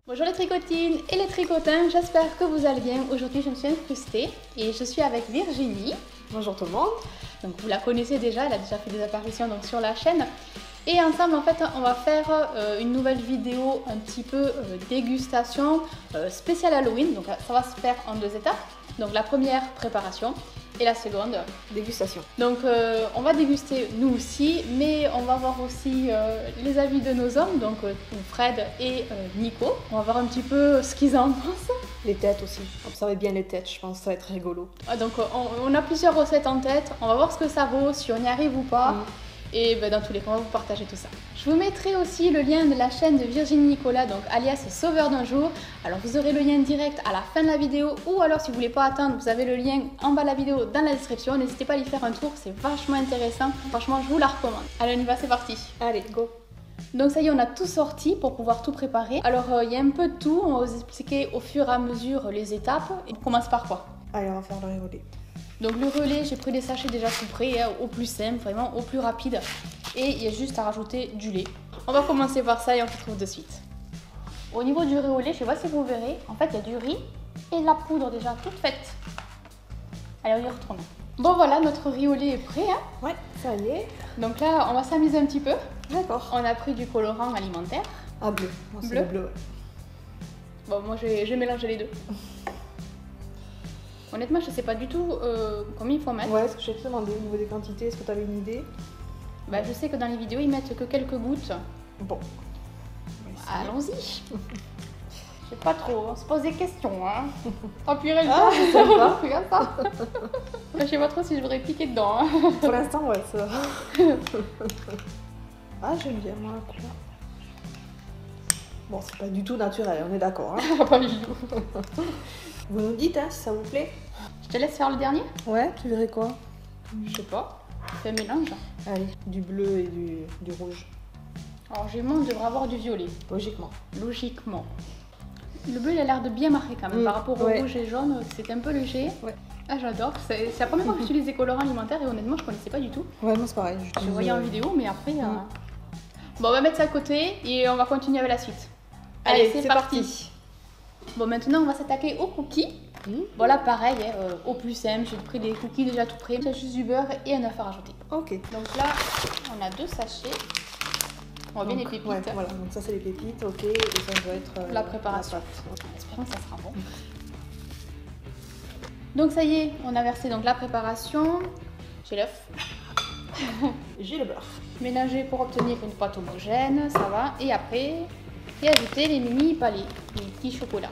Bonjour les tricotines et les tricotins, j'espère que vous allez bien. Aujourd'hui je me suis incrustée et je suis avec Virginie. Bonjour tout le monde. Donc vous la connaissez déjà, elle a déjà fait des apparitions donc, sur la chaîne. Et ensemble en fait on va faire une nouvelle vidéo un petit peu dégustation spéciale Halloween. Donc ça va se faire en deux étapes. Donc la première préparation et la seconde dégustation. Donc on va déguster nous aussi, mais on va voir aussi les avis de nos hommes, donc Fred et Nico. On va voir un petit peu ce qu'ils en pensent. Les têtes aussi, observez bien les têtes, je pense que ça va être rigolo. Donc on a plusieurs recettes en tête, on va voir ce que ça vaut, si on y arrive ou pas. Et ben, dans tous les cas, on va vous partager tout ça. Je vous mettrai aussi le lien de la chaîne de Virginie Nicolas, donc alias Sauveur d'un jour. Alors vous aurez le lien direct à la fin de la vidéo, ou alors si vous voulez pas attendre, vous avez le lien en bas de la vidéo dans la description. N'hésitez pas à y faire un tour, c'est vachement intéressant. Franchement, je vous la recommande. Allez, on y va, c'est parti. Allez, go. Donc ça y est, on a tout sorti pour pouvoir tout préparer. Alors il y a un peu de tout, on va vous expliquer au fur et à mesure les étapes. Et on commence par quoi? Allez, on va faire le rigoler. Donc le relais, j'ai pris des sachets déjà tout prêts, hein, au plus simple, vraiment au plus rapide. Et il y a juste à rajouter du lait. On va commencer par ça et on se retrouve de suite. Au niveau du riz au lait, je sais pas si vous verrez, en fait il y a du riz et de la poudre déjà toute faite. Allez, on y retourne. Bon voilà, notre riz au lait est prêt. Hein. Ouais, ça y est. Donc là, on va s'amuser un petit peu. D'accord. On a pris du colorant alimentaire. Ah, bleu. Moi, c'est Bleu. le bleu, ouais. Bon, moi j'ai mélangé les deux. Honnêtement, je sais pas du tout combien il faut mettre. Ouais, est-ce que je t'ai demandé au niveau des quantités, est-ce que tu avais une idée? Bah, je sais que dans les vidéos, ils mettent que quelques gouttes. Bon. Allons-y. Je sais pas trop, on se pose des questions. Hein. Oh purée, ah, je sais pas. Regarde ça. Je sais pas trop si je voudrais piquer dedans. Hein. Pour l'instant, ouais, ça va. Ah, j'aime bien, moi, la couleur. Bon, c'est pas du tout naturel, on est d'accord. Hein. Pas du tout. Vous nous dites, hein, si ça vous plaît. Je te laisse faire le dernier. Ouais, tu verrais quoi? Je sais pas. Fais un mélange. Allez, du bleu et du rouge. Alors, j'ai on devrait avoir du violet. Logiquement. Logiquement. Le bleu, il a l'air de bien marquer quand même. Par rapport au rouge et jaune, c'est un peu léger. Ouais. Ah, j'adore. C'est la première fois que j'utilise des colorants alimentaires et honnêtement, je connaissais pas du tout. Ouais, moi c'est pareil. Je voyais en vidéo, mais après... Bon, on va mettre ça à côté et on va continuer avec la suite. Allez, c'est parti. Bon, maintenant, on va s'attaquer aux cookies. Voilà, pareil, au plus simple. J'ai pris des cookies déjà tout prêts. J'ai juste du beurre et un œuf à rajouter. Ok. Donc là, on a 2 sachets. On voit bien les pépites. Ouais, voilà, donc ça c'est les pépites, ok. Et ça doit être la préparation. La pâte. Espérons que ça sera bon. Donc ça y est, on a versé donc la préparation. J'ai l'œuf. J'ai le beurre. Mélanger pour obtenir une pâte homogène, ça va. Et après, et ajouter les mini palais, les petits chocolats.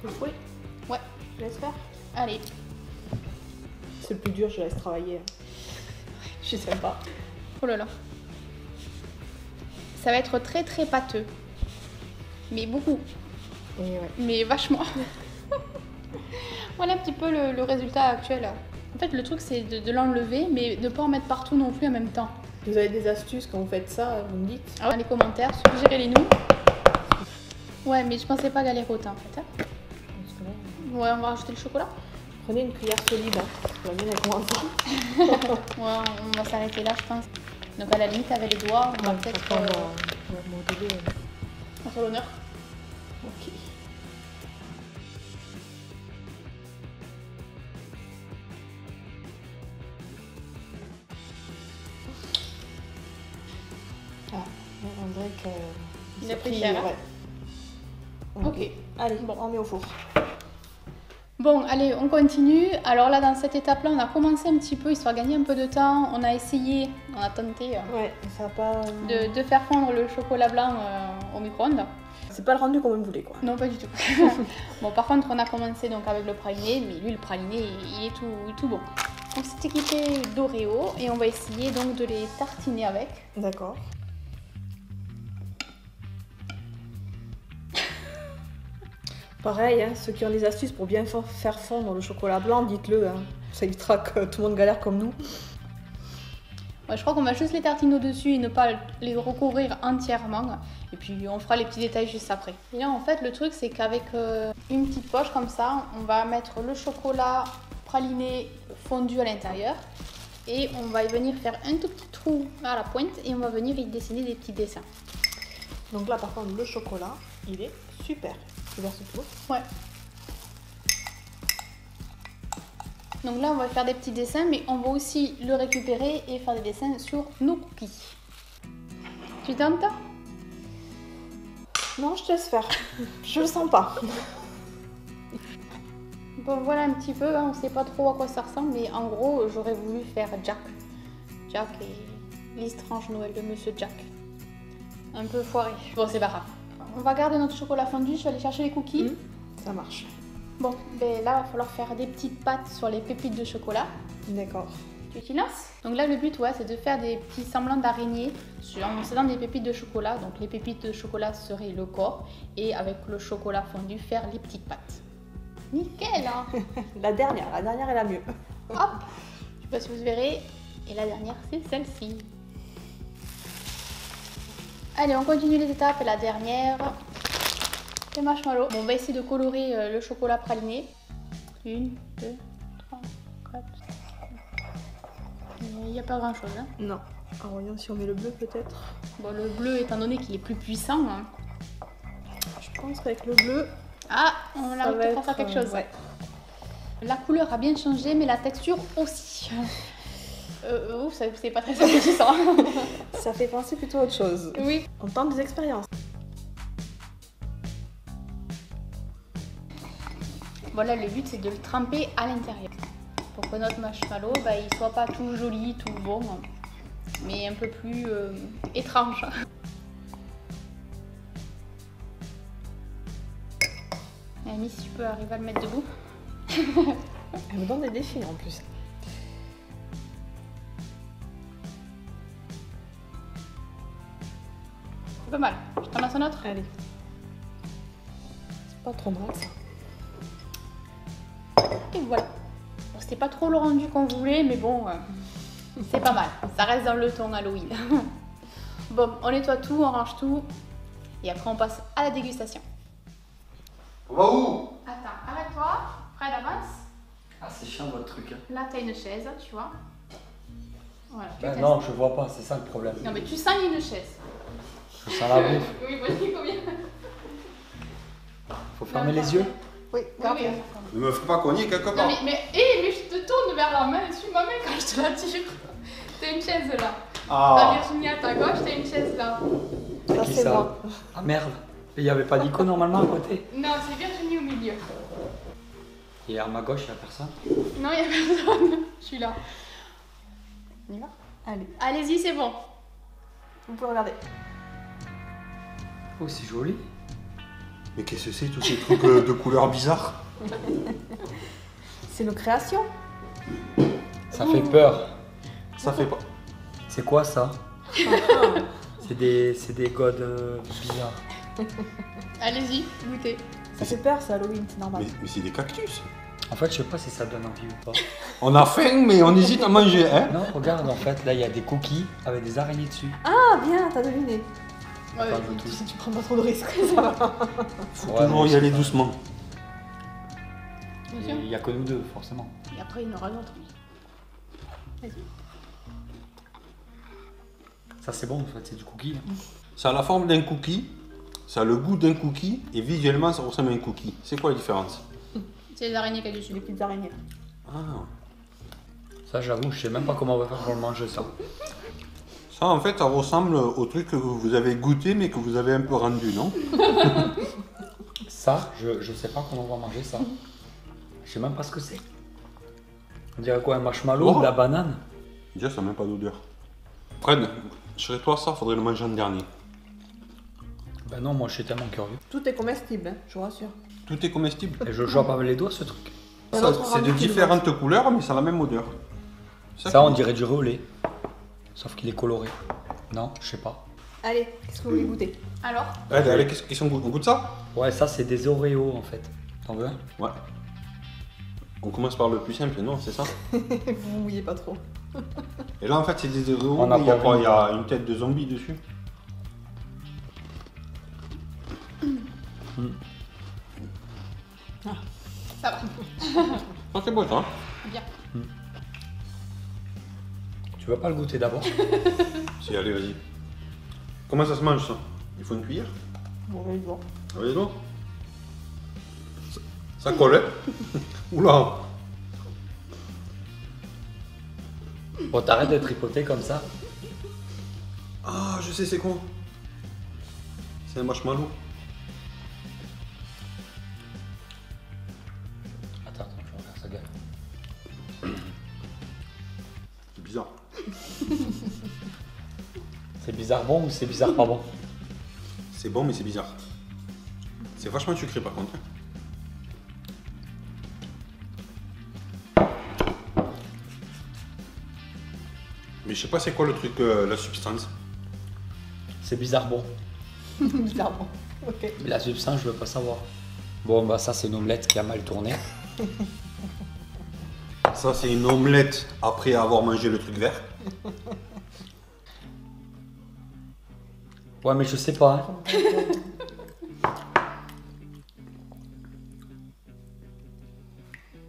Le fouet? Ouais. Je laisse faire? Allez. C'est le plus dur, je laisse travailler. Je suis sympa. Oh là là. Ça va être très très pâteux. Mais beaucoup. Et ouais. Mais vachement. Voilà un petit peu le résultat actuel. En fait, le truc c'est de l'enlever, mais de ne pas en mettre partout non plus en même temps. Vous avez des astuces quand vous faites ça, vous me dites? Dans les commentaires, suggérez-les nous. Ouais, mais je pensais pas galérer autant en fait. Hein. Ouais, on va rajouter le chocolat. Prenez une cuillère solide, hein. Ça va bien avec moi ça. Ouais, on va s'arrêter là, je pense. Donc à la limite, avec les doigts, on va peut-être... On va modeler. On fait l'honneur. Ok. Ah, on dirait que... Il a pris cher, hein. Ouais. Ok. Allez, bon, on met au four. Bon, allez, on continue. Alors là, dans cette étape-là, on a commencé un petit peu, histoire de gagner un peu de temps. On a essayé, on a tenté Ouais, ça va pas... de faire fondre le chocolat blanc au micro-ondes. C'est pas le rendu comme vous voulez, quoi. Non, pas du tout. Bon, par contre, on a commencé donc avec le praliné, mais lui, le praliné, il est tout bon. On s'est équipé d'Oreo et on va essayer donc de les tartiner avec. D'accord. Pareil, hein, ceux qui ont des astuces pour bien faire fondre le chocolat blanc, dites-le. Hein. Ça évitera que tout le monde galère comme nous. Ouais, je crois qu'on va juste les tartiner au-dessus et ne pas les recouvrir entièrement. Et puis on fera les petits détails juste après. Et là en fait le truc c'est qu'avec une petite poche comme ça, on va mettre le chocolat praliné fondu à l'intérieur. Et on va venir faire un tout petit trou à la pointe et on va venir y dessiner des petits dessins. Donc là, par contre, le chocolat, il est super. Tu verses tout. Ouais. Donc là, on va faire des petits dessins, mais on va aussi le récupérer et faire des dessins sur nos cookies. Tu tentes? Non, je te laisse faire. Je le sens pas. Bon, voilà un petit peu, hein, on sait pas trop à quoi ça ressemble, mais en gros, j'aurais voulu faire Jack. Jack et l'estrange Noël de Monsieur Jack. Un peu foiré. Bon, c'est pas grave. On va garder notre chocolat fondu, je vais aller chercher les cookies. Ça marche. Bon, ben là, il va falloir faire des petites pâtes sur les pépites de chocolat. D'accord. Tu t'y lances? Donc là, le but, ouais, c'est de faire des petits semblants d'araignées en faisant des pépites de chocolat. Donc les pépites de chocolat seraient le corps et avec le chocolat fondu, faire les petites pâtes. Nickel, hein. La dernière est la mieux. Hop, je sais pas si vous verrez. Et la dernière, c'est celle-ci. Allez, on continue les étapes. Et la dernière, c'est marshmallow. Bon, on va essayer de colorer le chocolat praliné. 1, 2, 3, 4. Il n'y a pas grand-chose. Hein. Non. Alors voyons si on met le bleu peut-être. Bon, le bleu, étant donné qu'il est plus puissant. Hein. Je pense qu'avec le bleu... Ah, on arrive peut-être à faire quelque chose. Ouais. La couleur a bien changé, mais la texture aussi. Ouf, c'est pas très appétissant. Ça fait penser plutôt à autre chose. Oui. On tente des expériences. Voilà, le but c'est de le tremper à l'intérieur. Pour que notre marshmallow, bah, il soit pas tout joli, tout bon, mais un peu plus étrange. Amy, si tu peux arriver à le mettre debout. Elle me donne des défis en plus. C'est pas mal. Je t'en lance un autre. Allez. C'est pas trop mal ça. Et voilà. Bon, c'était pas trop le rendu qu'on voulait, mais bon, c'est pas mal. Ça reste dans le ton Halloween. Bon, on nettoie tout, on range tout. Et après, on passe à la dégustation. On va où? Attends, arrête-toi. Près d'avance. Ah, c'est chiant votre truc. Hein. Là, t'as une chaise, tu vois. Voilà, tu Ben testes. non, je vois pas, c'est ça le problème. Non, mais tu sens il y a une chaise. Je sens la bouffe. Oui, vas-y, combien? Faut fermer les yeux. Oui, Oui, oui. Ne me fais pas cogner quelque Non, part. mais je te tourne vers la main, suis ma main quand je te la tire. T'as une chaise là. T'as Ah, Virginie à ta gauche, t'as une chaise là. Ça Qui c'est ça? moi. Ah merde. Il n'y avait pas d'icône normalement à côté. Non, c'est Virginie au milieu. Et à ma gauche, il n'y a personne. Non, il y a personne. Je suis là. On y va? Allez, Allez-y, c'est bon. vous pouvez regarder. Oh, c'est joli. mais qu'est-ce que c'est tous ces trucs de couleurs bizarres? C'est nos créations. Ça fait peur. Ça fait pas. C'est quoi ça? C'est des godes bizarres. Allez-y, goûtez. Ça fait peur, c'est Halloween, c'est normal. Mais c'est des cactus. En fait, je sais pas si ça donne envie ou pas. On a faim, mais on hésite à manger, hein? Non, regarde, en fait, là, il y a des cookies avec des araignées dessus. Ah bien, t'as deviné. Ouais, Pas du tout. Si tu prends pas trop de risques, ça va. Faut Ouais, toujours mais y aller c'est- doucement. bien Et sûr. il n'y a que nous deux, forcément. Et après, il y en aura d'autres. Vas-y. Ça, c'est bon, en fait, c'est du cookie. Là. Ça a la forme d'un cookie, ça a le goût d'un cookie, et visuellement, ça ressemble à un cookie. C'est quoi la différence? C'est les araignées qu'il y a dessus. Les petites araignées. Ah, Ça, j'avoue, je sais même pas comment on va faire pour le manger, ça. ça en fait, ça ressemble au truc que vous avez goûté, mais que vous avez un peu rendu, non? Ça, je sais pas comment on va manger ça. Je sais même pas ce que c'est. On dirait quoi, un marshmallow Oh. ou de la banane? Déjà, ça n'a même pas d'odeur. Fred, je serais toi, ça, faudrait le manger en dernier. Ben non, moi je suis tellement curieux. Tout est comestible, hein, je vous rassure. Tout est comestible. Et je chope avec les doigts ce truc. Il y a Ça, d'autres c'est de rendus qui différentes couleurs, mais ça a la même odeur. Ça, on dirait du relais. Sauf qu'il est coloré. Non, je sais pas. Allez, qu'est-ce que vous voulez goûter? Alors, Allez, qu'est-ce qu'on goûte? On goûte ça? Ouais, ça c'est des Oreos en fait. T'en veux un? Ouais. On commence par le plus simple, non? C'est ça? Vous vous mouillez pas trop. Et là, en fait, c'est des Oreos, On a mais il y a pas quoi? vu. Il y a une tête de zombie dessus. ça va. Ah, c'est beau, ça. Bien. Tu veux pas le goûter d'abord? Si, allez, vas-y. Comment ça se mange, ça? Il faut une cuillère. Bon, allez, bon. Allez donc. Ça colle, hein. Oula. Bon, t'arrêtes de tripoter comme ça. Ah, je sais c'est quoi. C'est un marshmallow. Attends, je vais faire sa gueule. C'est bizarre. C'est bizarre bon ou c'est bizarre pas bon? C'est bon, mais c'est bizarre. C'est vachement sucré par contre. Mais je sais pas c'est quoi le truc, la substance. C'est bizarre bon. Bizarrement. Ok. Mais la substance, je veux pas savoir. Bon, bah ça, c'est une omelette qui a mal tourné. Ça, c'est une omelette après avoir mangé le truc vert. Ouais, mais je sais pas. Hein.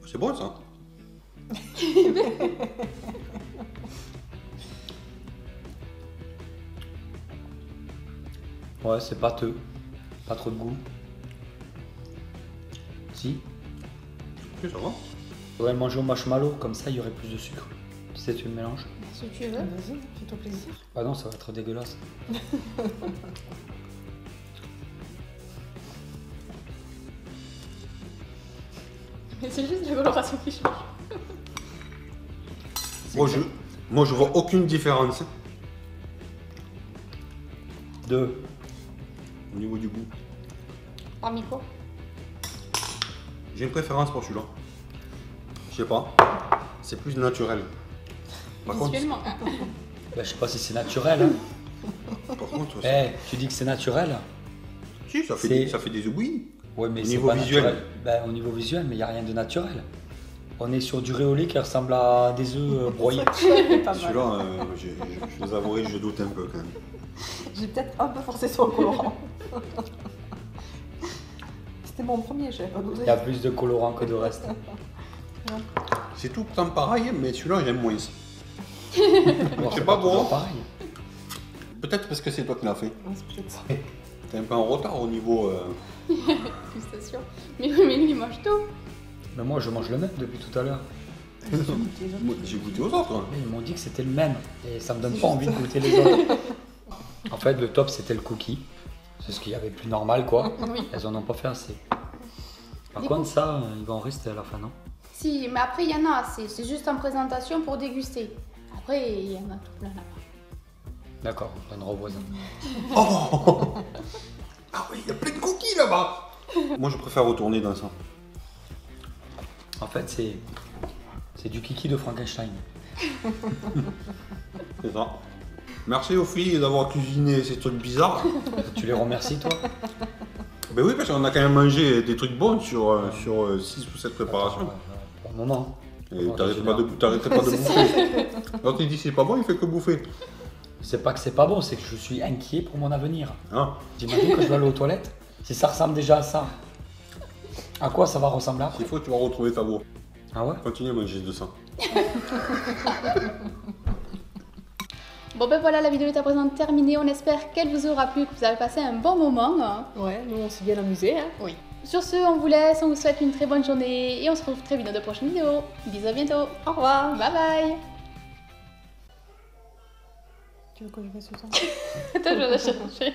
C'est bon ça. Ouais, c'est pâteux. Pas trop de goût. Si. Oui, ça va. Ouais, manger au marshmallow, comme ça, il y aurait plus de sucre. Tu sais, tu le mélanges. Si tu veux. Vas-y, fais-toi plaisir. Ah non, ça va être dégueulasse. Mais c'est juste la coloration qui change. Moi, je vois aucune différence Deux. au niveau du goût. Parmi quoi? J'ai une préférence pour celui-là. Je sais pas. C'est plus naturel. Par contre, Visuellement. Bah, je sais pas si c'est naturel. Hein. par contre, Eh, tu dis que c'est naturel? si, ça fait c'est- ça fait des ébouillis. Ouais, mais Au c'est niveau pas visuel. naturel. Bah, au niveau visuel, mais il n'y a rien de naturel. On est sur du réolé qui ressemble à des œufs broyés. Pas mal. Celui-là, je vous avouerai, je doute un peu quand même. J'ai peut-être un peu forcé sur le colorant. C'était mon premier, j'avais pas Il y dosé. a plus de colorant que de reste. C'est tout le temps pareil, mais celui-là, j'aime moins. Bon, C'est pas bon. toujours pareil. Peut-être parce que c'est toi qui l'as fait. Ouais, c'est peut-être ça. T'es un peu en retard au niveau. Dégustation. Mais oui, mais lui, il mange tout. Mais moi, je mange le même depuis tout à l'heure. Moi, j'ai goûté aux autres. Mais ils m'ont dit que c'était le même. Et ça me donne pas envie de goûter les autres. En fait, le top, c'était le cookie. C'est ce qu'il y avait de plus normal, quoi. Oui. Elles en ont pas fait assez. Par Des contre, ça, il va en rester à la fin, non? Si, mais après, il y en a. C'est juste en présentation pour déguster. Après, il y en a tout plein là-bas. D'accord, on donnera aux voisins. Oh ah oui, il y a plein de cookies là-bas. Moi, je préfère retourner dans ça. En fait, c'est du kiki de Frankenstein. C'est ça. Merci aux filles d'avoir cuisiné ces trucs bizarres. Tu les remercies, toi? Ben oui, parce qu'on a quand même mangé des trucs bons sur 6 ou 7 préparations. Pour le moment. Et Ouais, t'arrêtais c'est pas, bien. t'arrêtais pas de bouffer. Quand il dit c'est pas bon, il fait que bouffer. C'est pas que c'est pas bon, c'est que je suis inquiet pour mon avenir. Hein. T'imagines que je vais aller aux toilettes? Si ça ressemble déjà à ça, à quoi ça va ressembler après? S'il faut, tu vas retrouver ta voix. Ah ouais? Continue à manger de ça. Bon ben voilà, la vidéo est à présent terminée. On espère qu'elle vous aura plu, que vous avez passé un bon moment. Ouais, nous on s'est bien amusés. Hein. Oui. Sur ce, on vous laisse, on vous souhaite une très bonne journée et on se retrouve très vite dans de prochaines vidéos. Bisous, à bientôt. Au revoir. Bye bye. Tu veux que je fasse ça? Attends, je vais la chercher.